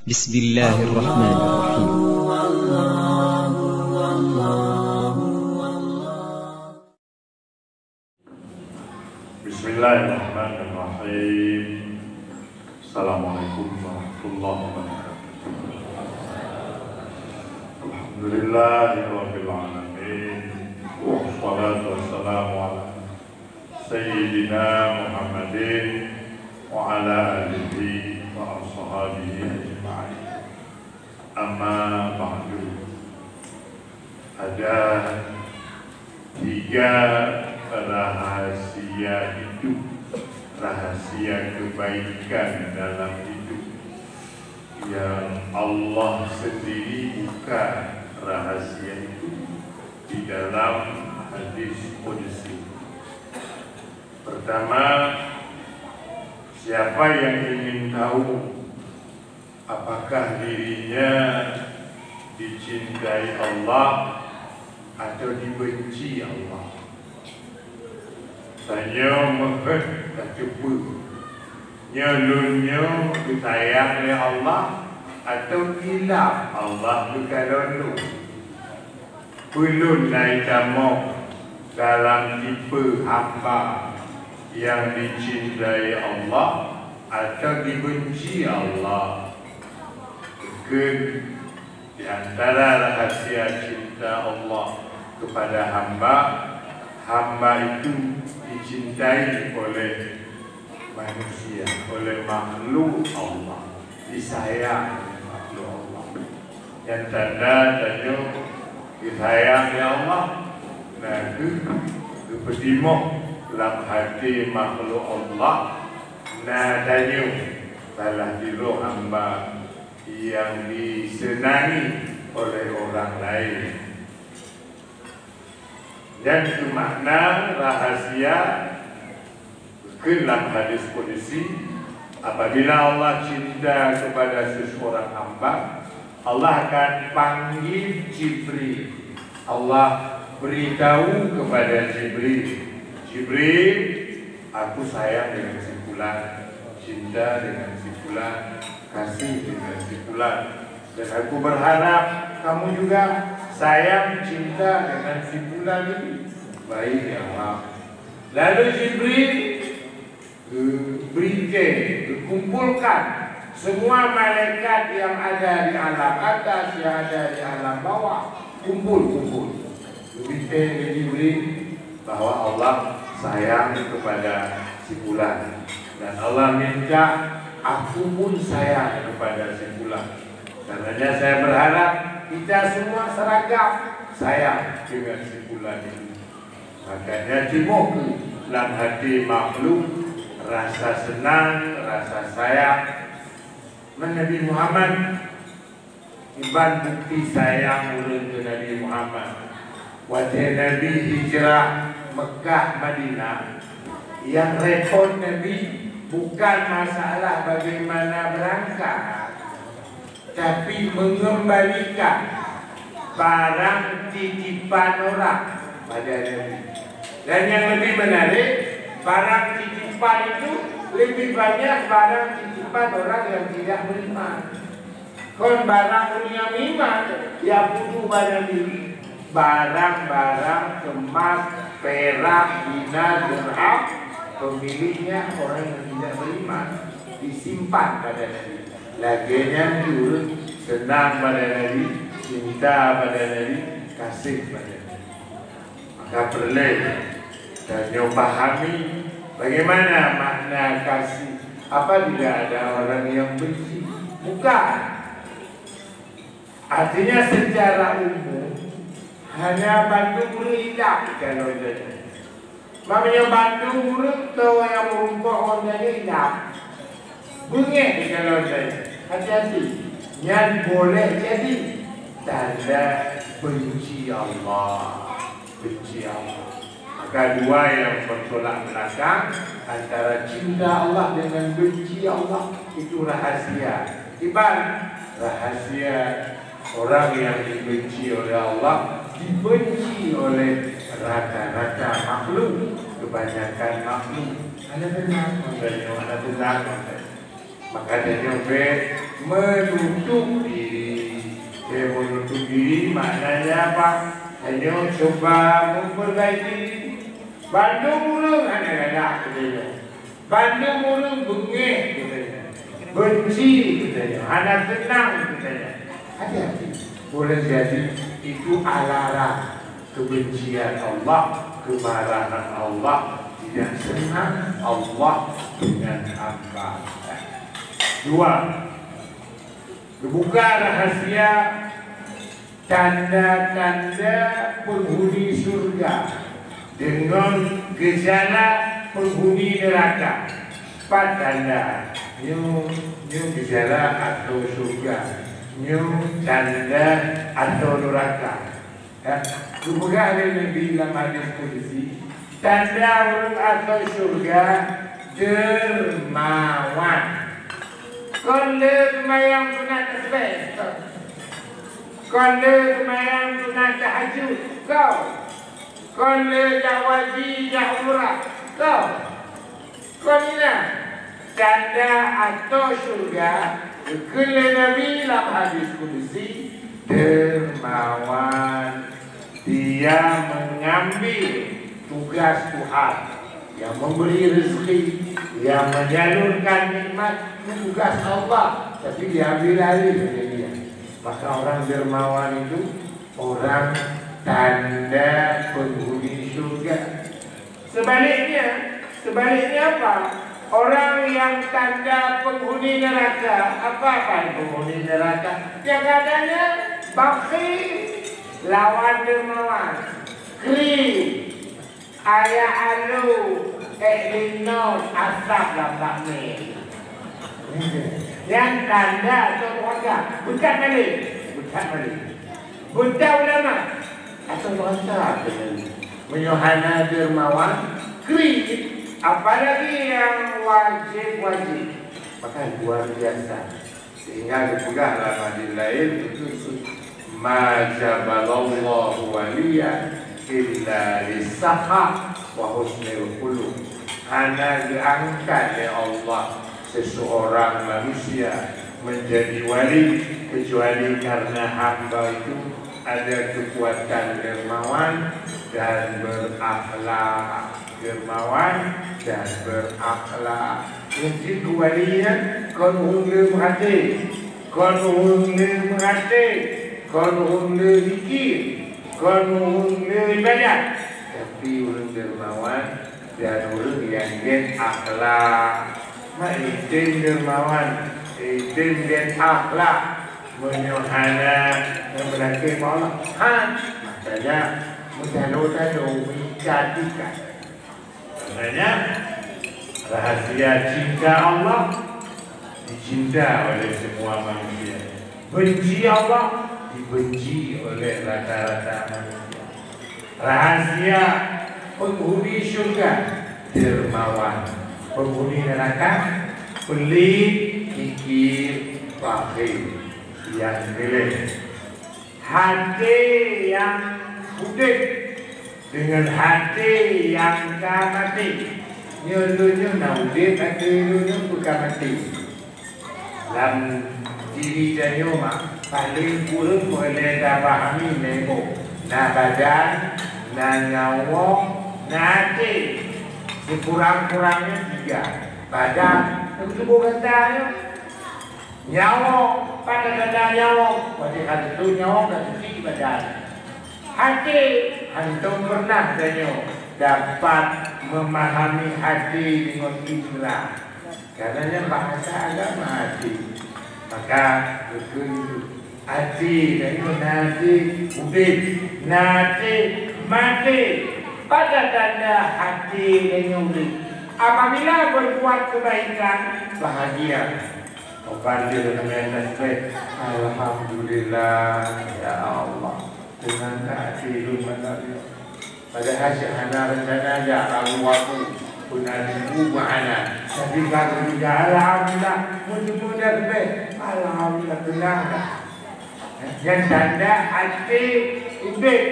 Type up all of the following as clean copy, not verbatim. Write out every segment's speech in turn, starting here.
Bismillahirrahmanirrahim. Bismillahirrahmanirrahim. Assalamualaikum warahmatullahi wabarakatuh. Alhamdulillahirabbil alamin. Wassalatu wassalamu ala sayyidina Muhammadin wa ala alihi wa ashabihi ajma'in. Amma ba'du. Ada 3 rahasia hidup, rahasia kebaikan dalam hidup yang Allah sendiri buka rahasia itu di dalam hadis qudsi. Pertama, siapa yang ingin tahu apakah dirinya dicintai Allah atau dibenci Allah, tanya mohon tak cuba nyalunnya disayang oleh Allah atau hilaf Allah berkalonu. Belum naik tamu dalam tipe hamba yang dicintai Allah atau dibenci Allah. Di antara rahasia cinta Allah kepada hamba, hamba itu dicintai oleh manusia, oleh makhluk Allah, disayang oleh makhluk Allah. Yang tanda-tanda disayang oleh Allah, nah itu berdimuh dalam hati makhluk Allah. Nah tanya salah diri hamba yang disenangi oleh orang lain. Dan itu makna rahasia dalam hadis qudsi. Apabila Allah cinta kepada seseorang hamba, Allah akan panggil Jibril. Allah beritahu kepada Jibril, Jibril, aku sayang dengan si fulan, cinta dengan si fulan, kasih dengan si fulan, dan aku berharap kamu juga sayang, cinta dengan si fulan ini. Baik ya Allah. Lalu Jibril kumpulkan semua malaikat yang ada di alam atas, yang ada di alam bawah, kumpul. Berita Jibril bahwa Allah sayang kepada si fulan, dan Allah minta aku pun sayang kepada si fulan. Karenanya saya berharap kita semua seragam sayang dengan si fulan ini. Makanya timbul dalam hati makhluk rasa senang, rasa sayang. Nabi Muhammad iban bukti sayang ulun ke Nabi Muhammad. Waktu Nabi hijrah Mekah Madinah, yang repot Nabi bukan masalah bagaimana berangkat, tapi mengembalikan barang titipan orang pada Nabi. Dan yang lebih menarik, barang titipan itu lebih banyak barang titipan orang yang tidak beriman. Kon barang punya iman, ya butuh pada diri. Barang-barang emas, perak, dinar, dirham, pemiliknya orang yang tidak beriman, disimpan pada Nabi. Laginya diurut, senang pada Nabi, cinta pada Nabi, kasih pada Nabi. Maka perlu dan pahami bagaimana makna kasih. Apa tidak ada orang yang benci? Bukan. Artinya secara umum hanya bantu berhidup kalau jadi. Maknanya bantu murid atau yang merumpuk orang jadi hidup. Bengek kalau jadi. Hati-hati. Yang boleh jadi tanda benci Allah. Benci Allah. Maka dua yang bertolak belakang antara cinta Allah dengan benci Allah itu rahasia. Iban rahasia orang yang dibenci oleh Allah dibenci oleh rata-rata makhluk, kebanyakan makhluk. Ada benar, ada benar. Maka dia menutup diri. Menutup diri maknanya apa? Hanya coba memperbaiki. Bandung murung anak-anak katanya. Bandung murung bengih katanya. Benci katanya. Anak tenang katanya. Hati-hati. Boleh jadi itu alarm kebencian Allah, kemarahan Allah, tidak senang Allah dengan hamba. Dua, terbuka rahasia tanda-tanda penghuni surga dengan gejala penghuni neraka. 4 tanda. New gejala atau surga, new tanda atau neraka. Terbuka oleh Nabi dalam hadis qudsi, tanda orang atau surga dermawan. Kalau kemayang sunat tasbih, kalau kemayang sunat tahajud, kau. Kalau dah wajib dah umrah, kau. Kau ni lah tanda atau surga. Kalau Nabi dalam hadis qudsi dermawan. Dia mengambil tugas Tuhan yang memberi rezeki, yang menyalurkan nikmat, tugas Allah, tapi diambil alih oleh dia. Maka orang dermawan itu orang tanda penghuni surga. Sebaliknya apa? Orang yang tanda penghuni neraka. Apa penghuni neraka? Yang adanya bakhil, lawan dermawan, kri, ayah alu, linon, asap lampak ni. Yang tanda atau warga, bukan balik, bukan ulama atau warga menyuhana dermawan, kri, apalagi yang wajib, maka luar biasa. Sehingga juga dalam hadis lain itu ma jabalallahu waliya illa lisakha wa husnul khuluq. Hanya diangkat oleh Allah seseorang manusia menjadi wali kecuali karena hamba itu ada kekuatan dermawan dan berakhlak. Mungkin kewalian kon hungre hati, kon zikir, kon ibadat. Tapi orang dermawan dan orang yang akhlak, maitin dermawan, itin dan akhlak, menyuhana dan berakhir Allah. Makanya mutalo menjadikan. Makanya rahasia cinta Allah dicinta oleh semua manusia. Benci Allah dibenci oleh rata-rata manusia. Rahasia penghuni surga dermawan, penghuni neraka pelit, kikir, bakhil, yang milih. Hati yang putih dengan hati yang mati. Nyuruhnya naudit, nyuruhnya bukan mati. Dalam diri dan nyoma paling kurang boleh dapahami nebo. Na badan, na nyawa, na hati. Sekurang-kurangnya 3. Badan, itu bukan tanya. Nyawa, pada badan nyawa. Pada kata itu nyawa, kata itu badan. Hati, antum pernah tanya dapat memahami hati dengan Islam. Katanya bahasa agama hati. Maka betul hati dan itu nanti ubid, nanti mati pada tanda hati dan ubid. Apabila berbuat kebaikan bahagia. Bandir dengan tasbih, alhamdulillah ya Allah. Dengan keadilan manusia. Pada hasil hana rencana aja kalau waktu pun ada mana. Jadi kalau juga alhamdulillah mudah tasbih, alhamdulillah tenang. Yang tanda hati ubid,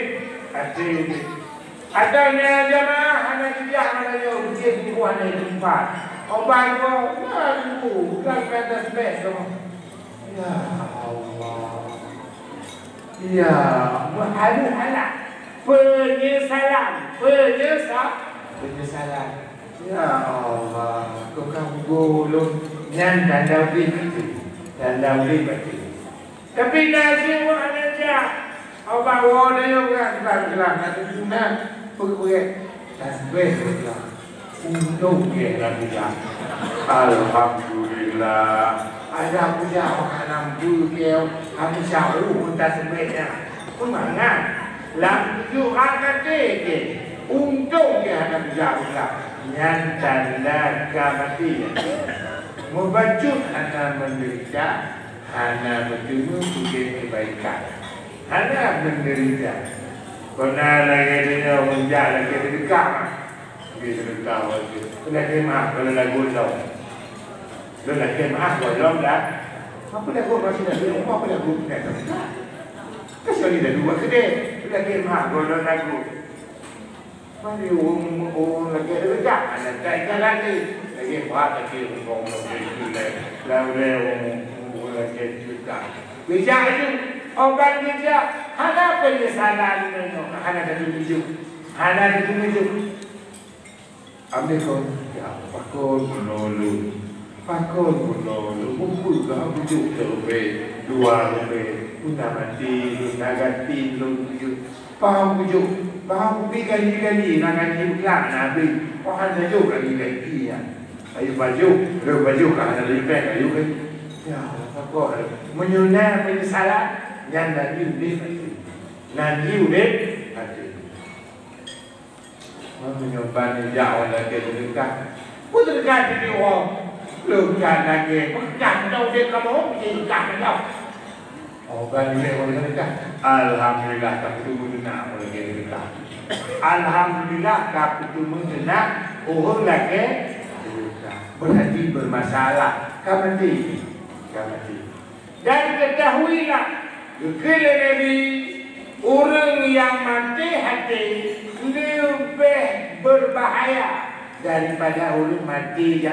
hati ubid. Adanya jamaah hanya dia hanya dia bukan hanya tempat. Obat ko, bukan tasbih. Ya Allah. Ya, berhalu-halah. Penyesalan. Ya Allah, kau kamu golong nyan dan daudi itu. Tapi nasi mana dia? Kau bawa dia orang kelam nanti guna pergi tasbih lah. Untung dia nak bilang. Alhamdulillah. Ada puja orang dia kami jauh pun tasbihnya. Kumangan. Lam tujuh akan dek. Untung dia nak jauh lah. Yang tanda kematian. Membajut anak menderita, anak bertemu bukan kebaikan. Anak menderita. Kena lagi dia menjadi lagi dekat. Begitu dekat waktu. Kena kemah kalau lagu jauh. Kena kemah kalau dah. Apa lagu masih dah di rumah? Apa lagu kita tak? Kecuali dah dua kedai. Kena kemah kalau lagu. Mari orang lagi dekat. Ada tak lagi. Lagi buat lagi orang lagi lagi dekat. Bijak itu orang bijak. Ada penyesalan itu. Ada tunjuk. Ada tunjuk. Ambil kau. Ya, pakul menolong. Kumpul kau tunjuk lebih. 2 lebih. Una mati, una ganti, faham tunjuk. Faham kali nak ganti bukan nabi. Faham tunjuk lagi ya. Ayo baju kan ada lipat ayo kan. Ya, pakul. Menyunah penyesalan yang nanti udah hati. Menyumbang jauh lagi dekat. Pun dekat di orang. Lekat lagi. Pegang tau dia kamu dekat tau. Orang ni orang dekat. Alhamdulillah kau tu mengenal orang dekat. Alhamdulillah kau tu mengenal orang lagi dekat. Berhenti bermasalah. Kau mati. Dan ketahuilah kekala Nabi orang yang mati hati lebih berbahaya daripada orang mati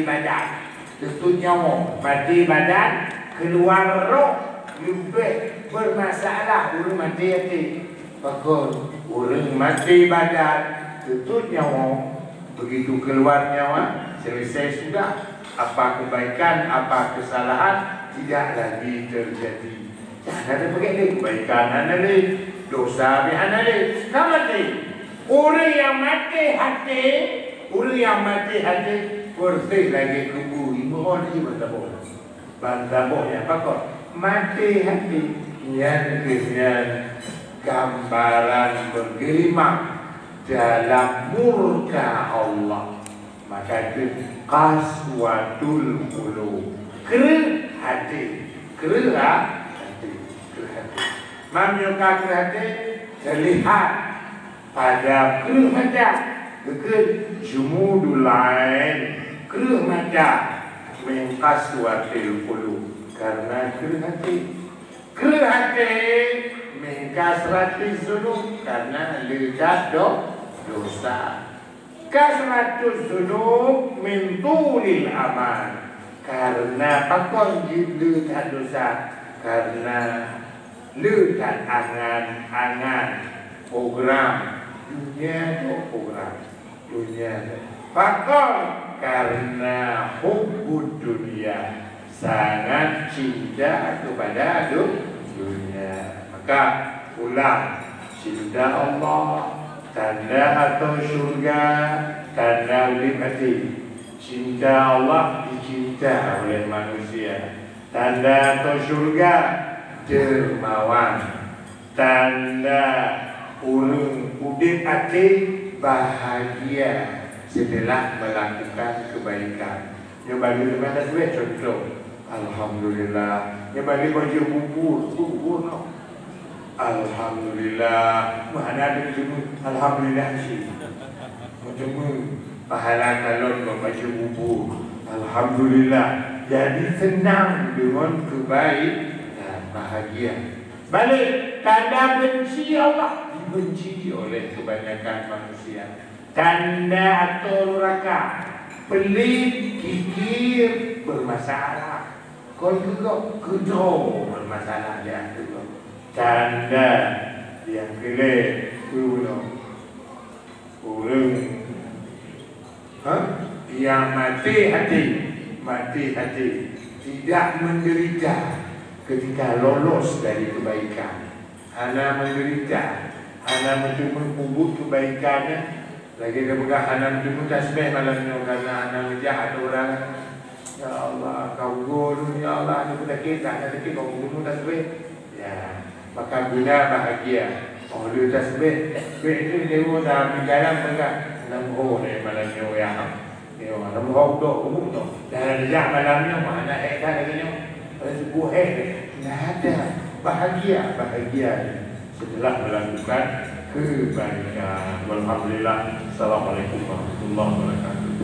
badan. Tentu nyawa mati badan keluar roh lebih bermasalah orang mati hati. Pakul orang mati badan tentu nyawa begitu keluar nyawa selesai sudah. Apa kebaikan, apa kesalahan tidak lagi terjadi. Jangan ada begini kebaikan anda dosa anda mati. Orang yang mati hati bersih lagi kubur. Mohon ini bantaboh yang pakor mati hati yang gambaran bergelimang dalam murka Allah. Maka itu qaswatul qulub. Kerah hati. Mamyuka kerah hati terlihat pada kerah mata. Betul jumudul lain kerah mata min qaswatil qulub. Karena kerah hati min kasratil dzunub. Karena lekat dosa. Kasratul dzunub min tulil aman. Karena pakon lekat dosa. Karena lekat angan program dunia itu program dunia. Pakon karena hubbud dunia sangat cinta kepada dunia. Maka ulang cinta Allah. Tanda atau surga, tanda ulimati. Cinta Allah dicinta oleh manusia. Tanda atau surga, dermawan. Tanda urung udip hati bahagia setelah melakukan kebaikan. Yang bagi mana duit contoh. Alhamdulillah. Yang bagi baju bubur no. Alhamdulillah. Mana ada cuma alhamdulillah sih. Cuma pahala talon membaca bubur. Alhamdulillah. Jadi senang dengan kebaikan dan bahagia. Balik tanda benci Allah dibenci oleh kebanyakan manusia. Tanda atau neraka pelit, kikir, bermasalah. Kau kedua masalah dia tu. Canda yang kelih urung. Yang mati hati tidak menderita ketika lolos dari kebaikan. Ana menderita, ana mencuba kubur kebaikannya. Lagi dia pegang ana mencuba tasbih malamnya karena ana menjahat orang. Ya Allah, kau guru, ya Allah, aku dah kita, kau bunuh tasbih. Ya, maka guna bahagia. Oh, dia tasbih, itu dia dah berjalan pegang. Nampak ni malamnya ya. Dia orang nampak tu, umum tu. Dah ada malamnya mana ekar lagi ni. Sebuah ada bahagia setelah melakukan kebaikan. Alhamdulillah. Assalamualaikum warahmatullahi wabarakatuh.